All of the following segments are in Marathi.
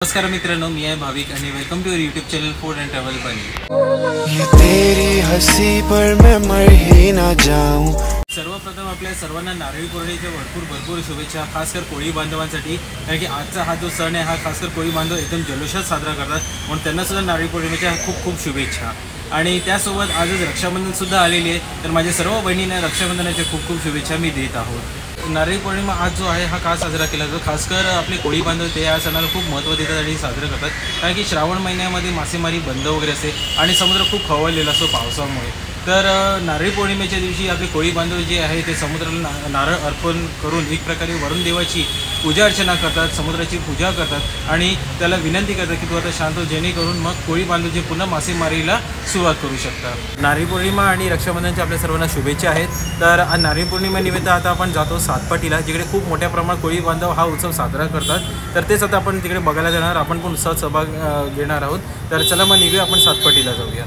नमस्कार मित्रांनो, मी आहे भाविक आणि welcome to YouTube channel food and travel bunny. ये तेरी हंसी पर मैं मर ही ना जाऊं। सर्वप्रथम आपल्या सर्वांना नारळी पौर्णिमेच्या भरपूर शुभेच्छा, खासकर कोळी बांधवांसाठी। कारण की आजचा हा जो सण आहे हा खासकर कोळी बांधव एकदम जल्लोषात साजरा करतात, म्हणून त्यांना सुद्धा नारळी पौर्णिमेच्या खूप शुभेच्छा। आणि त्यासोबत आजच रक्षाबंधन सुद्धा आलेली आहे, तर माझ्या सर्व बहिणींना रक्षाबंधनाच्या खूप शुभेच्छा मी देत आहोत। नारळी पौर्णिमा आज जो आहे हा का साजरा केला जातो, खासकर आपले कोळी बांधव ते या सणाला खूप महत्त्व देतात आणि साजरे करतात। कारण की श्रावण महिन्यामध्ये मासेमारी बंद वगैरे असते आणि समुद्र खूप खवळलेला असतो पावसामुळे। तर नारळी पौर्णिमेच्या दिवशी आपले कोळी बांधव जे आहे ते समुद्राला नारळ अर्पण करून एक प्रकारे वरुण देवाची पूजा अर्चना करतात, समुद्राची पूजा करतात आणि त्याला विनंती करतात की तू आता शांत हो, जेणेकरून मग कोळी बांधव जे पुन्हा मासेमारीला सुरुवात करू शकतात। नारळी पौर्णिमा आणि रक्षाबंधनच्या आपल्या सर्वांना शुभेच्छा आहेत। तर नारळी पौर्णिमेनिमित्त आता आपण जातो सातपाटीला, जिकडे खूप मोठ्या प्रमाणात कोळी बांधव हा उत्सव साजरा करतात। तर तेच आता आपण तिकडे बघायला जाणार, आपण पण उत्सवात सहभाग घेणार आहोत। तर चला मग निघूया, आपण सातपाटीला जाऊया।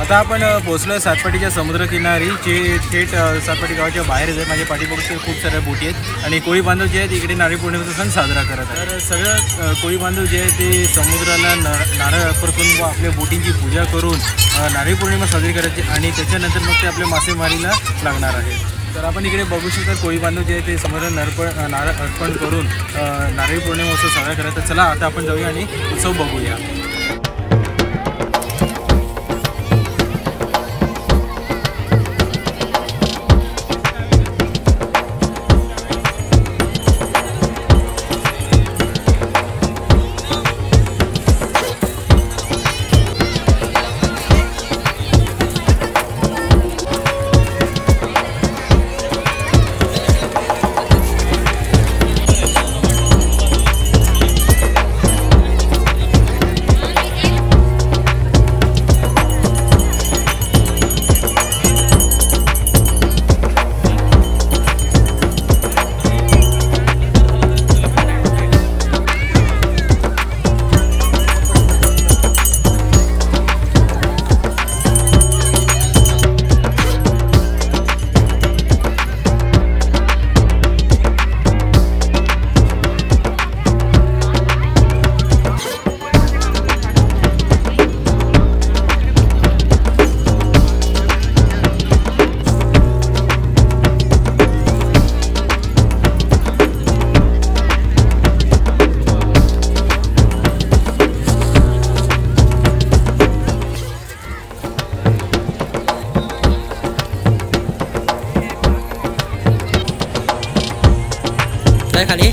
आता आपण पोहोचलो आहे सातपाटीच्या समुद्रकिनारी, जे थेट सातपाटी गावाच्या बाहेर आहे। माझ्या पाठीमागे खूप साऱ्या बोटी आहेत आणि कोळी बांधव जे आहेत इकडे नारळी पौर्णिमेचा सण साजरा करत आहेत। तर सगळं कोळी बांधव जे आहेत ते समुद्राला नारळ अर्पण करून व आपल्या बोटींची पूजा करून नारळी पौर्णिमा साजरी करायची आणि त्याच्यानंतर मग ते आपल्या मासेमारीला लागणार आहेत। तर आपण इकडे बघू शकता कोळी बांधव जे आहे ते समुद्राला नारळ अर्पण करून नारळी पौर्णिमा उत्सव साजरा करत आहेत। चला आता आपण जाऊया आणि उत्सव बघूया। खाली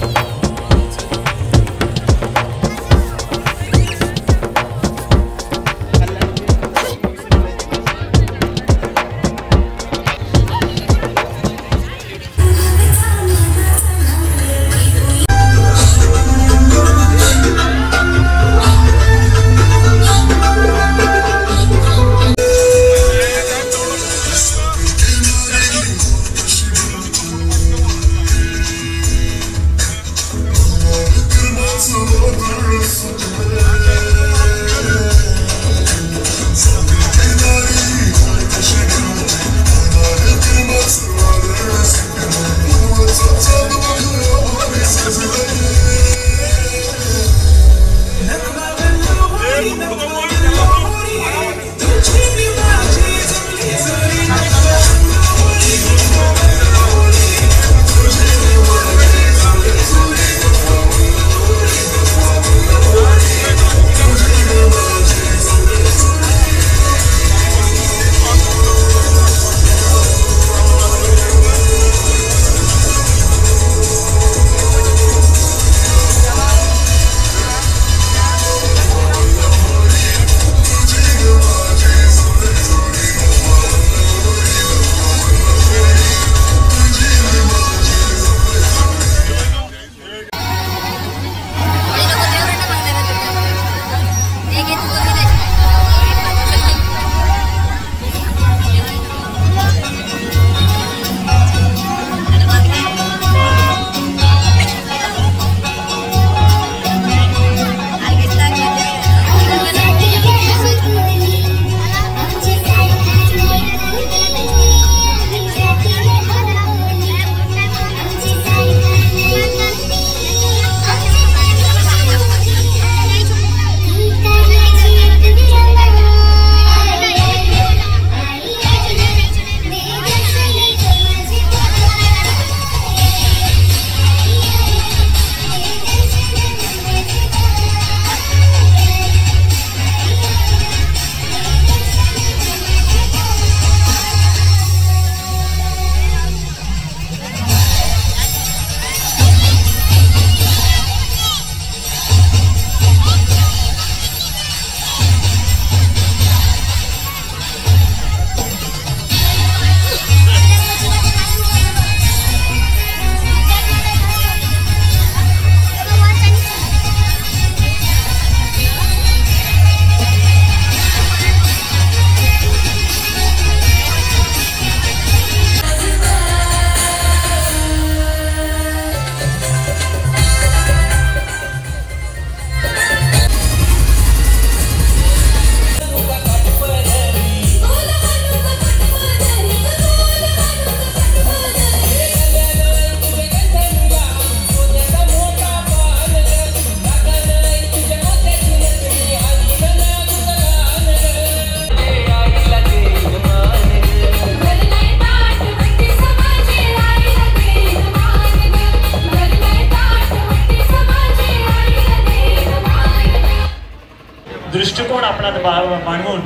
जीवनात मांडून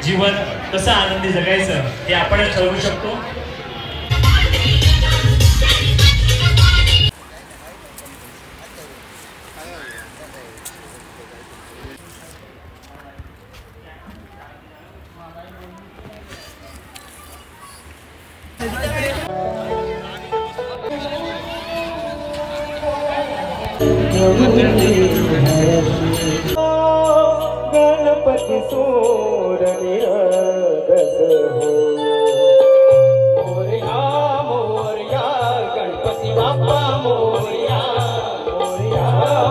जीवन कसं आनंदी जगायचं हे आपणच ठरवू शकतो. गणपती सूर निरगस हो. मोरया मोरया गणपती बाप्पा मोरया. मोरया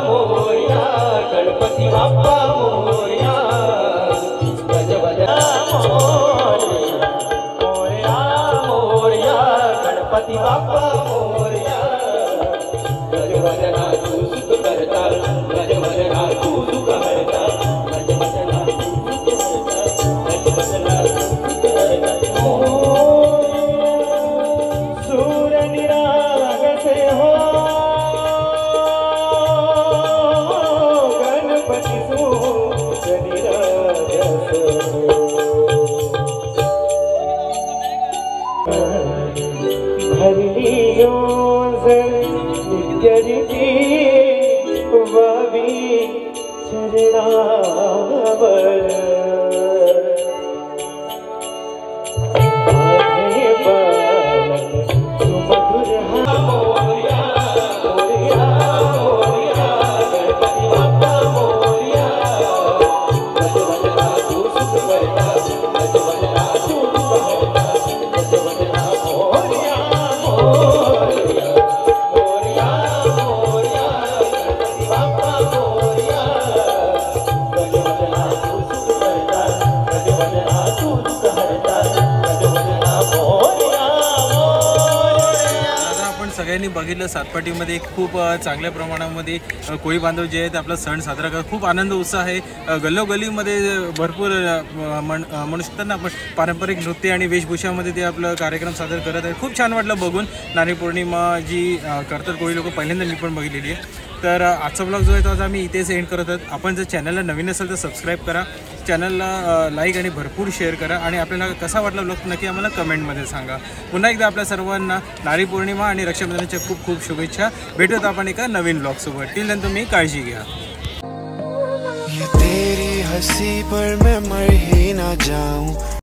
मोरया गणपती बाप्पा मोरया. गजबजा मोरया. मोरया मोरया गणपती बाप्पा मोरया. गजबजना तू सुख करता. गजबजना तू सुख करता. गजबजना तू सुख करता. गजबजना तू सुख करता. सूर निरागसे हो. गणपती सूर निरागस हो. भरली योजन नित्यरीती वावी चरणावर. आहे बालक सुमधुर हा. मोरया मोरया मोरया गणपती बाप्पा मोरया. गजबजना तू सुख करता. गजबजना तू सुख करता. गजबजना मोरया मोरया. मोरया मोरया गणपती बाप्पा मोरया. गजबजना तू सुख करता. गजबजना तू सुख करता. गजबजना मोरया मोरया. आता आपण सगळ्यांनी बघितलं सातपाटीमध्ये खूप चांगल्या प्रमाणामध्ये कोळी बांधव जे आहेत आपला सण साजरा करतात. खूप आनंद उत्साह आहे. गल्लोगल्लीमध्ये भरपूर म्हणू शकतात ना आपण पारंपरिक नृत्य आणि वेशभूषामध्ये ते आपलं कार्यक्रम सादर करत आहेत. खूप छान वाटलं बघून. नारळी पौर्णिमा जी करतात कोळी लोक पहिल्यांदा मी पण बघितलेली आहे. तर आजचा ब्लॉग जो आहे तो आज आम्ही इथेच एंड करत आहोत. आपण जर चॅनलला नवीन असेल तर सबस्क्राईब करा, चॅनलला लाईक आणि भरपूर शेअर करा आणि आपल्याला कसा वाटला ब्लॉग नक्की आम्हाला कमेंटमध्ये सांगा. पुन्हा एकदा आपल्या सर्वांना नारळी पौर्णिमा आणि रक्षाबंधनाच्या खूप खूप शुभेच्छा. भेटूयात आपण एका नवीन ब्लॉगसोबत. टिल देन तुम्ही काळजी घ्या. ये तेरी हंसी पर मैं मर ही ना जाऊं.